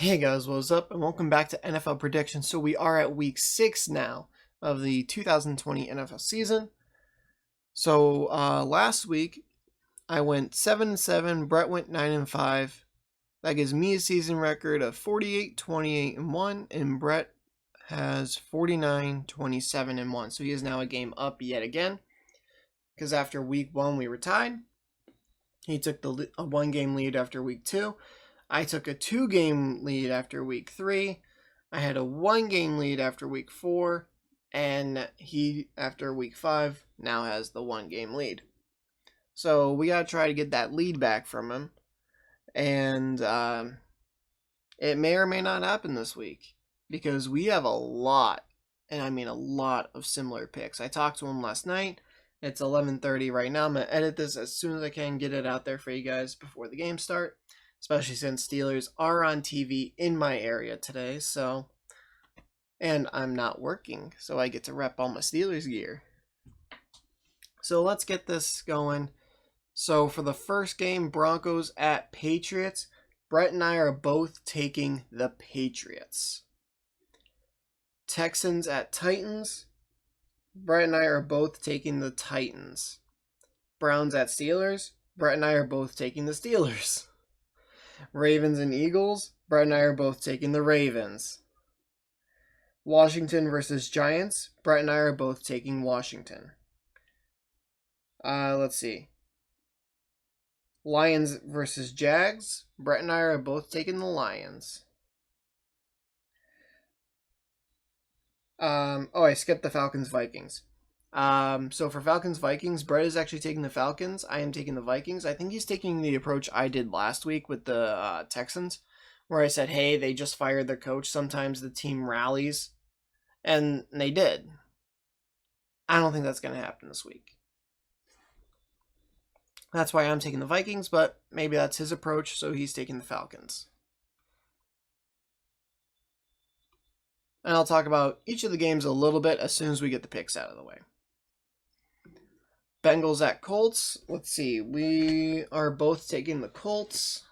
Hey guys, what's up? And welcome back to NFL Predictions. So we are at week 6 now of the 2020 NFL season. So last week I went 7-7, Brett went 9-5. That gives me a season record of 48, 28, and 1, and Brett has 49, 27, and 1. So he is now a game up yet again. Because after week 1 we were tied. He took a 1-game lead after week 2. I took a 2-game lead after week 3. I had a 1-game lead after week 4. And he, after week 5, now has the 1-game lead. So we got to try to get that lead back from him. And it may or may not happen this week. Because we have a lot, and I mean a lot of similar picks. I talked to him last night. It's 11:30 right now. I'm going to edit this as soon as I can, get it out there for you guys before the game start. Especially since Steelers are on TV in my area today, so, and I'm not working, so I get to rep all my Steelers gear. So let's get this going. So for the first game, Broncos at Patriots, Brett and I are both taking the Patriots. Texans at Titans, Brett and I are both taking the Titans. Browns at Steelers, Brett and I are both taking the Steelers. Ravens and Eagles, Brett and I are both taking the Ravens. Washington versus Giants, Brett and I are both taking Washington. Let's see. Lions versus Jags, Brett and I are both taking the Lions. I skipped the Falcons Vikings. So for Falcons Vikings, Brett is actually taking the Falcons. I am taking the Vikings. I think he's taking the approach I did last week with the Texans, where I said, hey, they just fired their coach. Sometimes the team rallies, and they did. I don't think that's going to happen this week. That's why I'm taking the Vikings, but maybe that's his approach, so he's taking the Falcons. And I'll talk about each of the games a little bit as soon as we get the picks out of the way. Bengals at Colts. Let's see. We are both taking the Colts.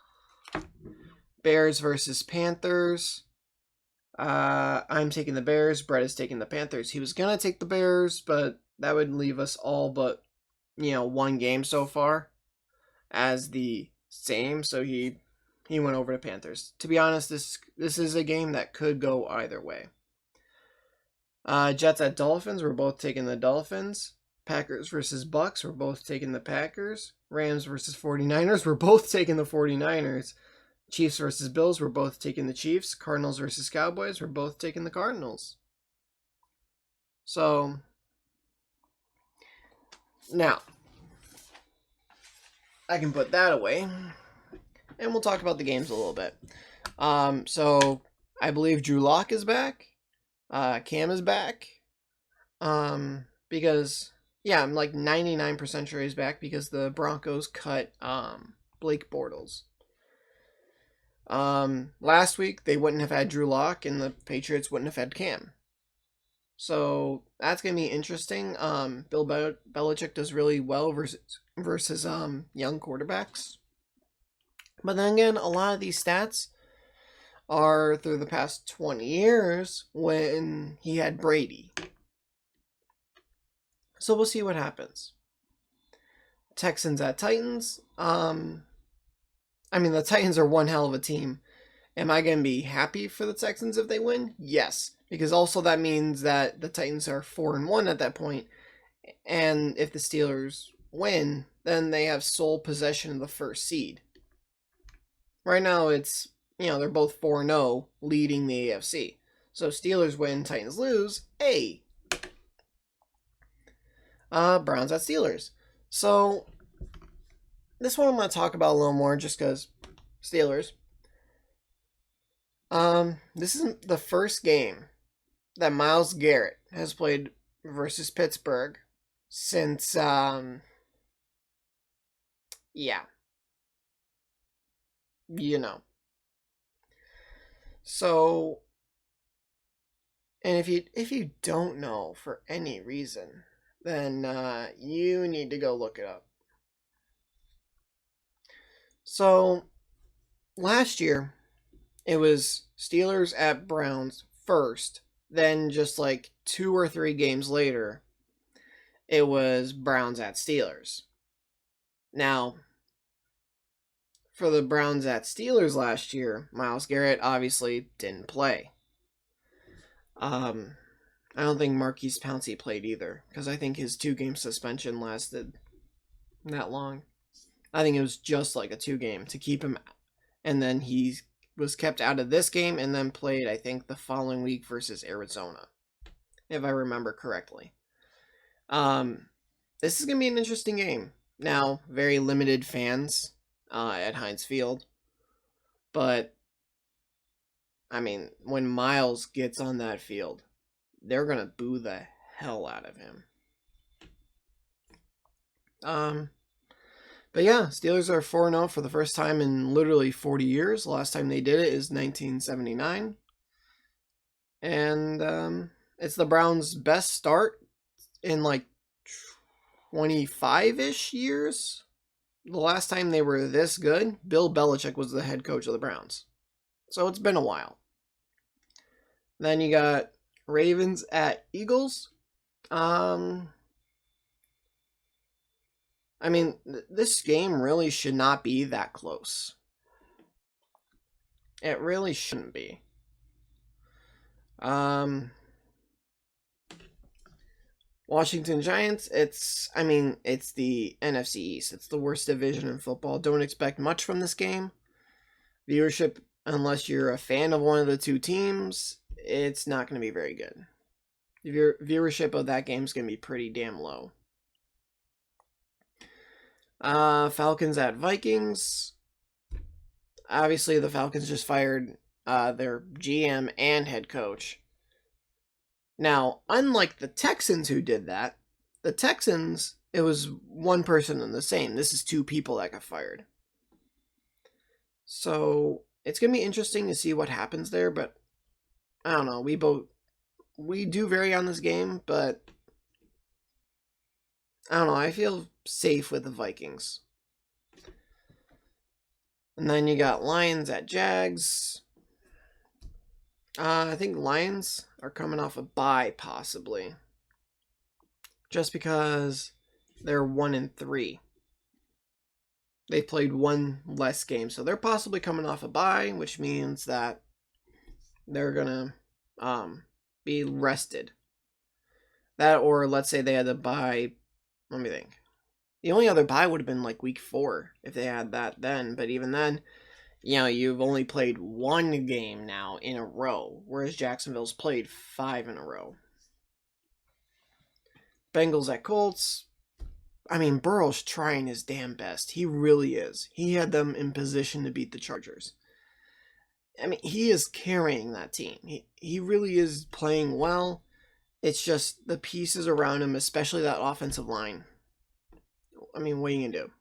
Bears versus Panthers. I'm taking the Bears. Brett is taking the Panthers. He was going to take the Bears, but that would leave us all but, one game so far as the same. So he went over to Panthers. To be honest, this is a game that could go either way. Jets at Dolphins. We're both taking the Dolphins. Packers versus Bucks, we're both taking the Packers. Rams versus 49ers, we're both taking the 49ers. Chiefs versus Bills, we're both taking the Chiefs. Cardinals versus Cowboys, we're both taking the Cardinals. So, now, I can put that away, and we'll talk about the games a little bit. So, I believe Drew Lock is back. Cam is back. Because... yeah, I'm like 99% sure he's back because the Broncos cut Blake Bortles. Last week, they wouldn't have had Drew Lock, and the Patriots wouldn't have had Cam. So that's going to be interesting. Bill Belichick does really well versus young quarterbacks. But then again, a lot of these stats are through the past 20 years when he had Brady. So we'll see what happens. Texans at Titans. The Titans are one hell of a team. Am I going to be happy for the Texans if they win? Yes. Because also that means that the Titans are 4-1 at that point. And if the Steelers win, then they have sole possession of the first seed. Right now it's, they're both 4-0 leading the AFC. So Steelers win, Titans lose. Hey! Browns at Steelers. So, this one I'm going to talk about a little more just because Steelers. This is the first game that Myles Garrett has played versus Pittsburgh since, So, and if you don't know for any reason, then you need to go look it up. So, last year, it was Steelers at Browns first. Then just like 2 or 3 games later, it was Browns at Steelers. Now, for the Browns at Steelers last year, Myles Garrett obviously didn't play. I don't think Marquise Pouncey played either, because I think his 2-game suspension lasted that long. I think it was just like a 2-game to keep him, and then he was kept out of this game and then played, I think, the following week versus Arizona, if I remember correctly. This is going to be an interesting game. Now, very limited fans at Heinz Field, but, I mean, when Myles gets on that field, they're going to boo the hell out of him. But yeah, Steelers are 4-0 for the first time in literally 40 years. The last time they did it is 1979. And it's the Browns' best start in like 25-ish years. The last time they were this good, Bill Belichick was the head coach of the Browns. So it's been a while. Then you got Ravens at Eagles. I mean, this game really should not be that close. It really shouldn't be. Washington Giants, it's the NFC East. It's the worst division in football. Don't expect much from this game. Viewership, unless you're a fan of one of the two teams, it's not going to be very good. Your viewership of that game is going to be pretty damn low. Falcons at Vikings. Obviously, the Falcons just fired their GM and head coach. Now, unlike the Texans who did that, the Texans, it was one person and the same. This is 2 people that got fired. So, it's going to be interesting to see what happens there, but I don't know. We do vary on this game, but I don't know. I feel safe with the Vikings. And then you got Lions at Jags. I think Lions are coming off a bye, possibly. Just because they're 1-3. They played 1 less game, so they're possibly coming off a bye, which means that they're gonna be rested. That, or let's say they had to bye. Let me think. The only other bye would have been like week 4 if they had that then, but even then, you've only played 1 game now in a row, whereas Jacksonville's played 5 in a row. Bengals at Colts. I mean, Burrow's trying his damn best. He really is. He had them in position to beat the Chargers. I mean, he is carrying that team. He really is playing well. It's just the pieces around him, especially that offensive line. I mean, what are you going to do?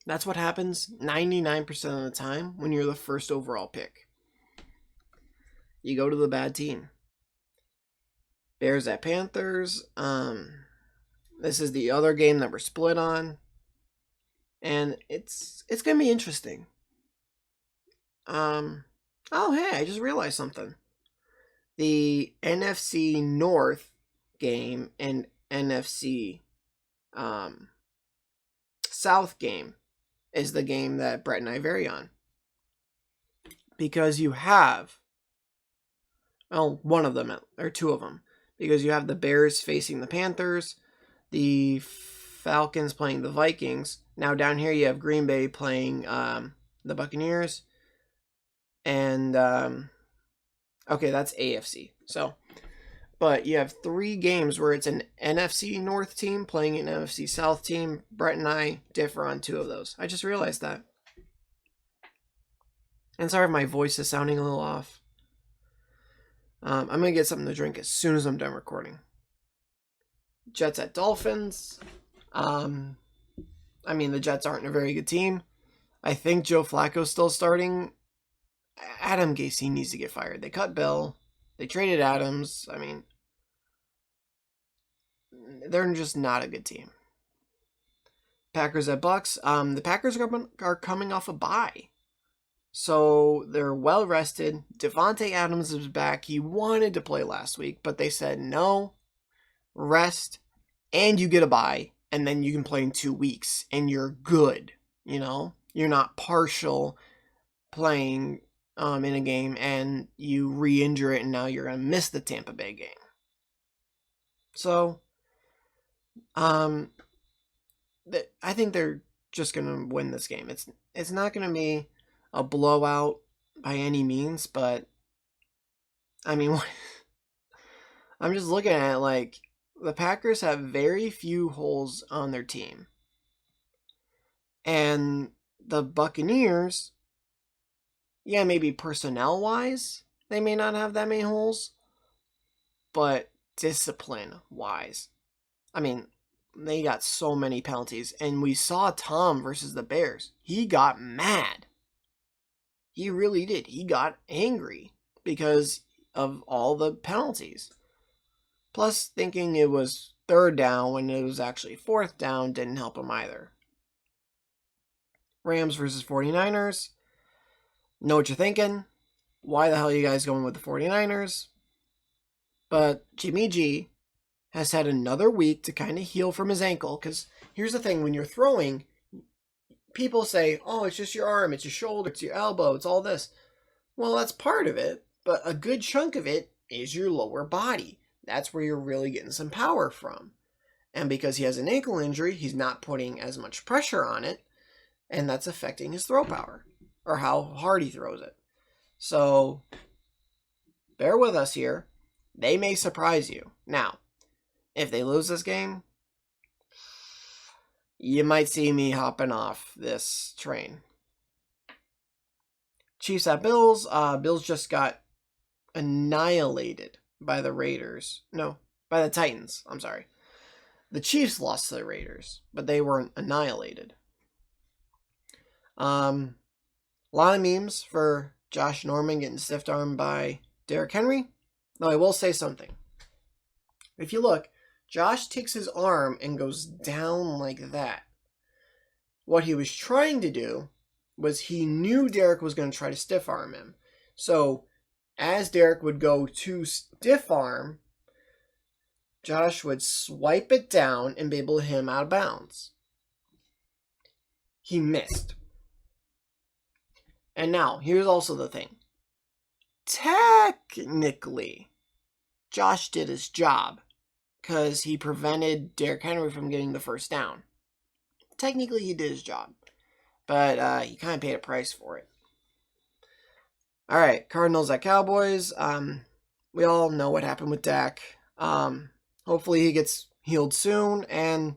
That's what happens 99% of the time when you're the first overall pick. You go to the bad team. Bears at Panthers. This is the other game that we're split on. And it's going to be interesting. Oh, hey, I just realized something. The NFC North game and NFC South game is the game that Brett and I vary on. Because you have, one of them, or 2 of them. Because you have the Bears facing the Panthers, the Falcons playing the Vikings. Now down here you have Green Bay playing the Buccaneers. And, okay, that's AFC. So, but you have 3 games where it's an NFC North team playing an NFC South team. Brett and I differ on 2 of those. I just realized that. And sorry if my voice is sounding a little off. I'm going to get something to drink as soon as I'm done recording. Jets at Dolphins. I mean, the Jets aren't a very good team. I think Joe Flacco's still starting. Adam Gase needs to get fired. They cut Bill. They traded Adams. I mean, they're just not a good team. Packers at Bucks. The Packers are coming off a bye. So they're well rested. Devontae Adams is back. He wanted to play last week, but they said no, rest, and you get a bye, and then you can play in 2 weeks, and you're good. You're not partial playing in a game and you re-injure it, and now you're gonna miss the Tampa Bay game. So, I think they're just gonna win this game. It's not gonna be a blowout by any means, but I mean, I'm just looking at it like the Packers have very few holes on their team, and the Buccaneers, yeah, maybe personnel wise, they may not have that many holes, but discipline wise, I mean, they got so many penalties. And we saw Tom versus the Bears. He got mad. He really did. He got angry because of all the penalties. Plus, thinking it was 3rd down when it was actually 4th down didn't help him either. Rams versus 49ers. Know what you're thinking. Why the hell are you guys going with the 49ers? But Jimmy G has had another week to kind of heal from his ankle. Because here's the thing, when you're throwing, people say, oh, it's just your arm, it's your shoulder, it's your elbow, it's all this. Well, that's part of it, but a good chunk of it is your lower body. That's where you're really getting some power from. And because he has an ankle injury, he's not putting as much pressure on it, and that's affecting his throw power, or how hard he throws it. So, bear with us here. They may surprise you. Now, if they lose this game, you might see me hopping off this train. Chiefs at Bills. Bills just got annihilated by the Raiders. No, by the Titans. I'm sorry. The Chiefs lost to the Raiders, but they weren't annihilated. A lot of memes for Josh Norman getting stiff-armed by Derrick Henry. Though I will say something. If you look, Josh takes his arm and goes down like that. What he was trying to do was he knew Derrick was going to try to stiff arm him. So as Derrick would go to stiff arm, Josh would swipe it down and be able to hit him out of bounds. He missed. And now, here's also the thing. Technically, Josh did his job because he prevented Derrick Henry from getting the first down. Technically, he did his job, but he kind of paid a price for it. All right, Cardinals at Cowboys. We all know what happened with Dak. Hopefully, he gets healed soon, and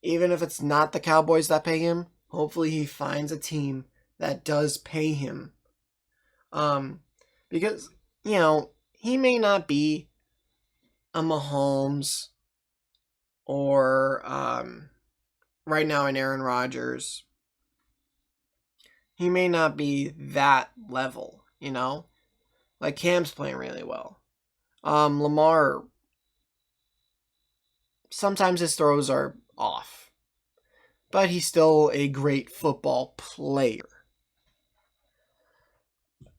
even if it's not the Cowboys that pay him, hopefully he finds a team that does pay him. Because, he may not be a Mahomes or right now an Aaron Rodgers. He may not be that level, Like Cam's playing really well. Lamar, sometimes his throws are off, but he's still a great football player.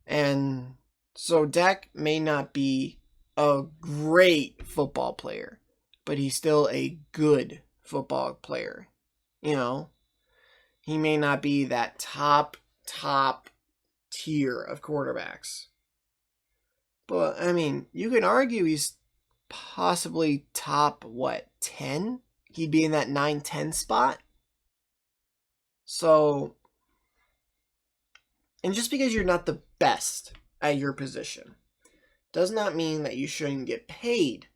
And so Dak may not be a great football player, but he's still a good football player. He may not be that top tier of quarterbacks. But, you can argue he's possibly top, 10? He'd be in that 9-10 spot. So, and just because you're not the best at your position does not mean that you shouldn't get paid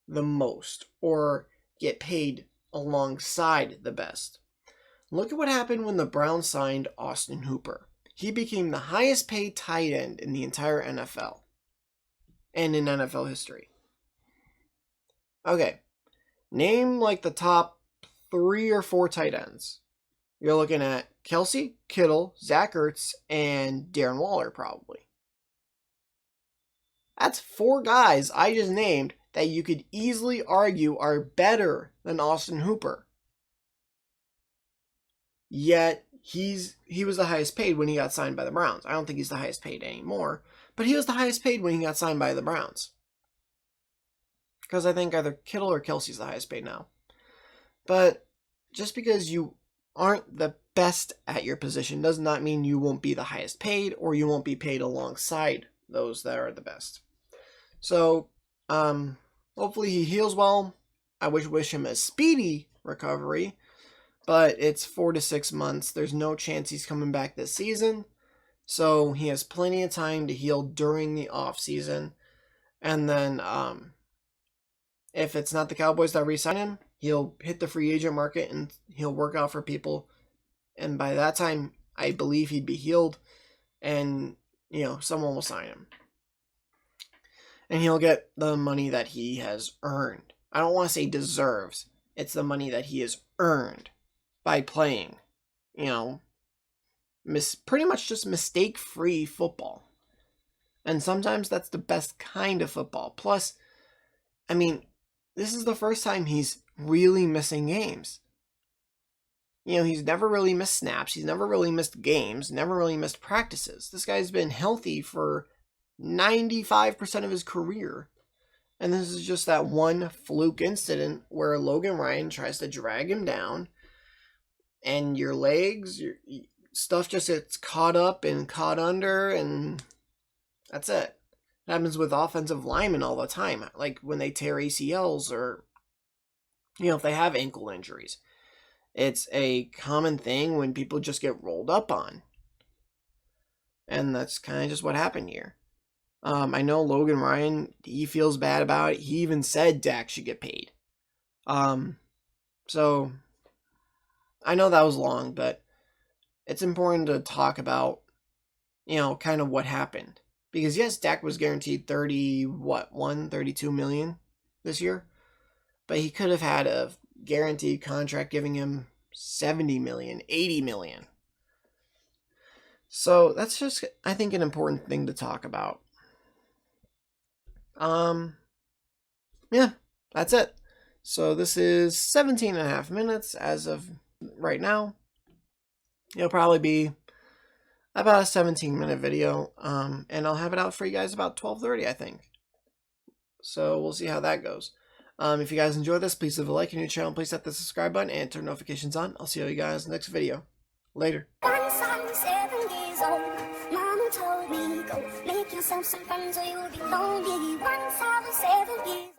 the most or get paid alongside the best. Look at what happened when the Browns signed Austin Hooper. He became the highest paid tight end in the entire NFL and in NFL history. Okay, name the top 3 or 4 tight ends. You're looking at Kelsey, Kittle, Zach Ertz, and Darren Waller probably. That's 4 guys I just named that you could easily argue are better than Austin Hooper. Yet he was the highest paid when he got signed by the Browns. I don't think he's the highest paid anymore, but he was the highest paid when he got signed by the Browns. Because I think either Kittle or Kelsey's the highest paid now. But just because you aren't the best at your position does not mean you won't be the highest paid or you won't be paid alongside those that are the best. So, hopefully he heals well. I wish him a speedy recovery, but it's 4 to 6 months. There's no chance he's coming back this season. So he has plenty of time to heal during the off season. And then, if it's not the Cowboys that re-sign him, he'll hit the free agent market and he'll work out for people. And by that time, I believe he'd be healed and, someone will sign him. And he'll get the money that he has earned. I don't want to say deserves. It's the money that he has earned by playing, pretty much just mistake-free football. And sometimes that's the best kind of football. Plus, this is the first time he's really missing games. He's never really missed snaps. He's never really missed games. Never really missed practices. This guy's been healthy for 95% of his career. And this is just that one fluke incident where Logan Ryan tries to drag him down. And your legs, your stuff just gets caught up and caught under. And that's it. It happens with offensive linemen all the time, like when they tear ACLs or, if they have ankle injuries. It's a common thing when people just get rolled up on. And that's kind of just what happened here. I know Logan Ryan, he feels bad about it. He even said Dak should get paid. So, I know that was long, but it's important to talk about, kind of what happened. Because yes, Dak was guaranteed 32 million this year. But he could have had a guaranteed contract giving him 70 million, 80 million. So that's just, I think, an important thing to talk about. Yeah, that's it. So this is 17 and a half minutes as of right now. It'll probably be about a 17-minute video, and I'll have it out for you guys about 12:30, I think. So we'll see how that goes. If you guys enjoyed this, please leave a like on your channel, please hit the subscribe button, and turn notifications on. I'll see you guys in the next video. Later. Once I was 7 years old, Mama told me, go make yourself some friends or you'll be lonely. Once I was 7 years